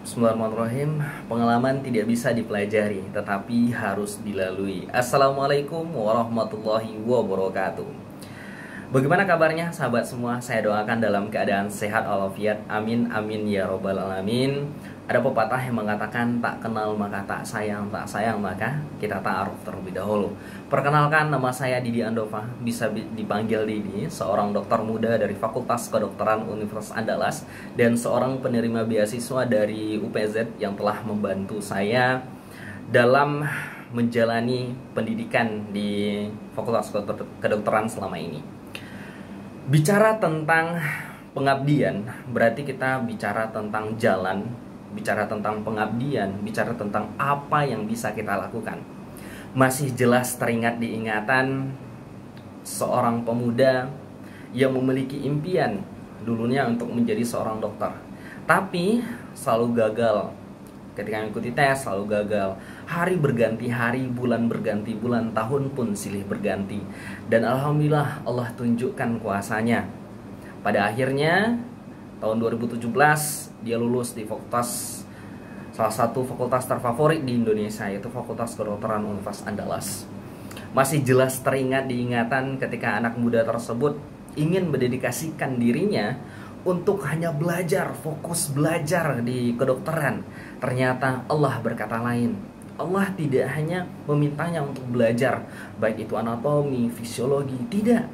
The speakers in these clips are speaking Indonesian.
Bismillahirrahmanirrahim. Pengalaman tidak bisa dipelajari, tetapi harus dilalui. Assalamualaikum warahmatullahi wabarakatuh. Bagaimana kabarnya sahabat semua? Saya doakan dalam keadaan sehat walafiat. Amin amin ya robbal alamin. Ada pepatah yang mengatakan tak kenal maka tak sayang maka kita ta'aruf terlebih dahulu. Perkenalkan, nama saya Didi Andova, bisa dipanggil Didi, seorang dokter muda dari Fakultas Kedokteran Universitas Andalas dan seorang penerima beasiswa dari UPZ yang telah membantu saya dalam menjalani pendidikan di Fakultas Kedokteran selama ini. Bicara tentang pengabdian, berarti kita bicara tentang jalan, bicara tentang pengabdian, bicara tentang apa yang bisa kita lakukan. Masih jelas teringat diingatan seorang pemuda yang memiliki impian dulunya untuk menjadi seorang dokter, tapi selalu gagal. Ketika mengikuti tes selalu gagal. Hari berganti hari, bulan berganti bulan, tahun pun silih berganti. Dan alhamdulillah Allah tunjukkan kuasanya. Pada akhirnya tahun 2017 dia lulus di salah satu fakultas terfavorit di Indonesia, yaitu Fakultas Kedokteran Universitas Andalas. Masih jelas teringat diingatan ketika anak muda tersebut ingin mendedikasikan dirinya untuk hanya belajar, fokus belajar di kedokteran. Ternyata Allah berkata lain. Allah tidak hanya memintanya untuk belajar, baik itu anatomi, fisiologi, tidak.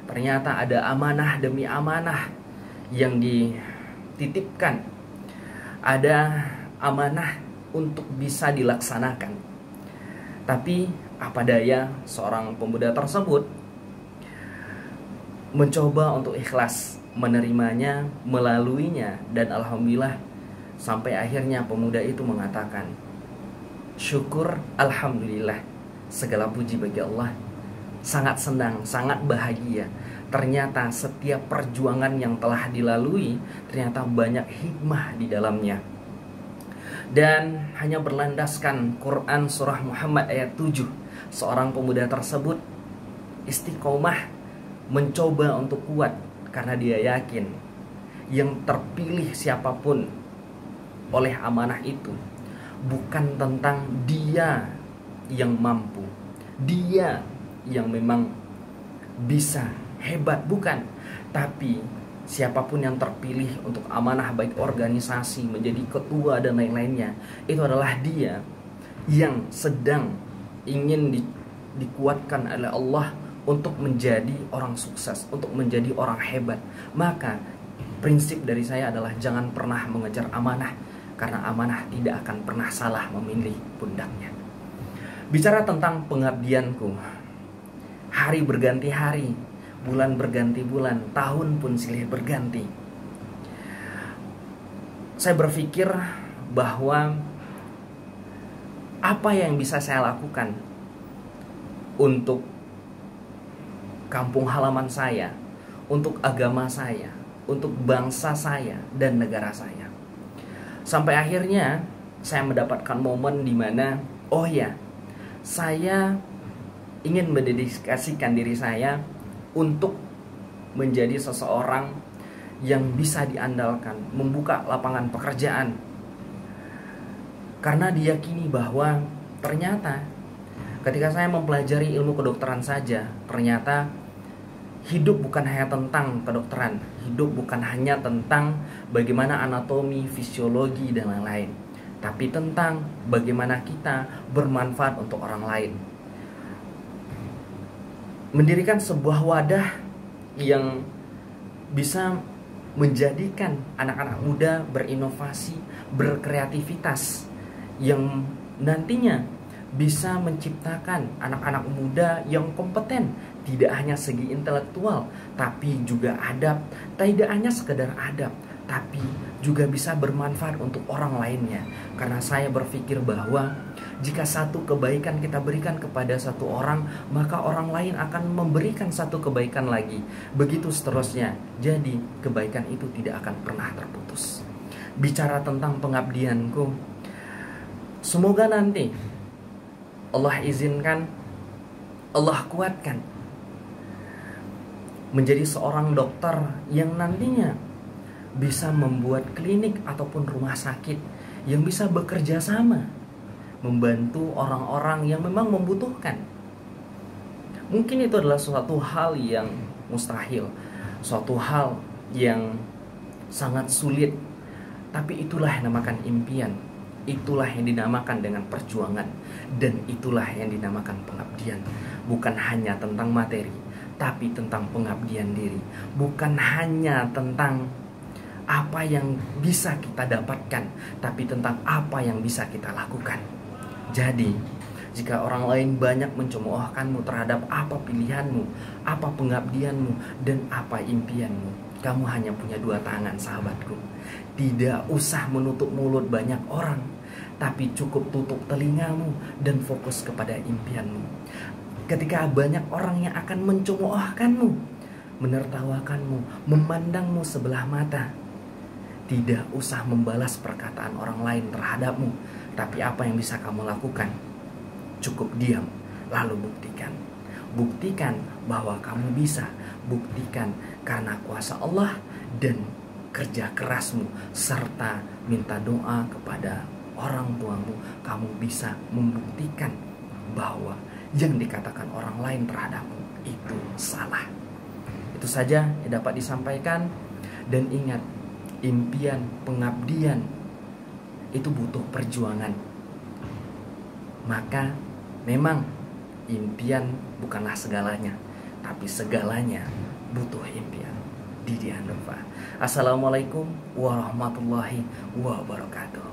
Ternyata ada amanah demi amanah yang dititipkan. Ada amanah untuk bisa dilaksanakan. Tapi apa daya, seorang pemuda tersebut mencoba untuk ikhlas menerimanya, melaluinya, dan alhamdulillah sampai akhirnya pemuda itu mengatakan, syukur, alhamdulillah, segala puji bagi Allah. Sangat senang, sangat bahagia. Ternyata setiap perjuangan yang telah dilalui ternyata banyak hikmah di dalamnya. Dan hanya berlandaskan Quran surah Muhammad ayat 7, seorang pemuda tersebut istiqomah mencoba untuk kuat karena dia yakin yang terpilih siapapun oleh amanah itu bukan tentang dia yang mampu, dia yang memang bisa hebat, bukan, tapi siapapun yang terpilih untuk amanah baik organisasi, menjadi ketua dan lain-lainnya, itu adalah dia yang sedang ingin dikuatkan oleh Allah untuk menjadi orang sukses, untuk menjadi orang hebat. Maka prinsip dari saya adalah jangan pernah mengejar amanah, karena amanah tidak akan pernah salah memilih pundaknya. Bicara tentang pengabdianku, hari berganti hari, bulan berganti bulan, tahun pun silih berganti. Saya berpikir bahwa apa yang bisa saya lakukan untuk kampung halaman saya, untuk agama saya, untuk bangsa saya dan negara saya. Sampai akhirnya saya mendapatkan momen di mana, oh ya, saya ingin mendedikasikan diri saya untuk menjadi seseorang yang bisa diandalkan, membuka lapangan pekerjaan. Karena diyakini bahwa ternyata ketika saya mempelajari ilmu kedokteran saja, ternyata hidup bukan hanya tentang kedokteran, hidup bukan hanya tentang bagaimana anatomi, fisiologi, dan lain-lain, tapi tentang bagaimana kita bermanfaat untuk orang lain. Mendirikan sebuah wadah yang bisa menjadikan anak-anak muda berinovasi, berkreativitas, yang nantinya bisa menciptakan anak-anak muda yang kompeten, tidak hanya segi intelektual, tapi juga adab. Tidak hanya sekedar adab, tapi juga bisa bermanfaat untuk orang lainnya. Karena saya berpikir bahwa jika satu kebaikan kita berikan kepada satu orang, maka orang lain akan memberikan satu kebaikan lagi. Begitu seterusnya. Jadi kebaikan itu tidak akan pernah terputus. Bicara tentang pengabdianku, semoga nanti Allah izinkan, Allah kuatkan menjadi seorang dokter yang nantinya bisa membuat klinik ataupun rumah sakit yang bisa bekerja sama membantu orang-orang yang memang membutuhkan. Mungkin itu adalah suatu hal yang mustahil, suatu hal yang sangat sulit, tapi itulah yang dinamakan impian, itulah yang dinamakan dengan perjuangan, dan itulah yang dinamakan pengabdian. Bukan hanya tentang materi, tapi tentang pengabdian diri. Bukan hanya tentang apa yang bisa kita dapatkan, tapi tentang apa yang bisa kita lakukan. Jadi, jika orang lain banyak mencemoohkanmu terhadap apa pilihanmu, apa pengabdianmu, dan apa impianmu, kamu hanya punya dua tangan, sahabatku. Tidak usah menutup mulut banyak orang, tapi cukup tutup telingamu dan fokus kepada impianmu. Ketika banyak orang yang akan mencemoohkanmu, menertawakanmu, memandangmu sebelah mata, tidak usah membalas perkataan orang lain terhadapmu, tapi apa yang bisa kamu lakukan? Cukup diam, lalu buktikan. Buktikan bahwa kamu bisa. Buktikan karena kuasa Allah dan kerja kerasmu, serta minta doa kepada orang tuamu, kamu bisa membuktikan bahwa yang dikatakan orang lain terhadapmu itu salah. Itu saja yang dapat disampaikan. Dan ingat, impian, pengabdian itu butuh perjuangan. Maka memang impian bukanlah segalanya, tapi segalanya butuh impian. Didi Andova. Assalamualaikum warahmatullahi wabarakatuh.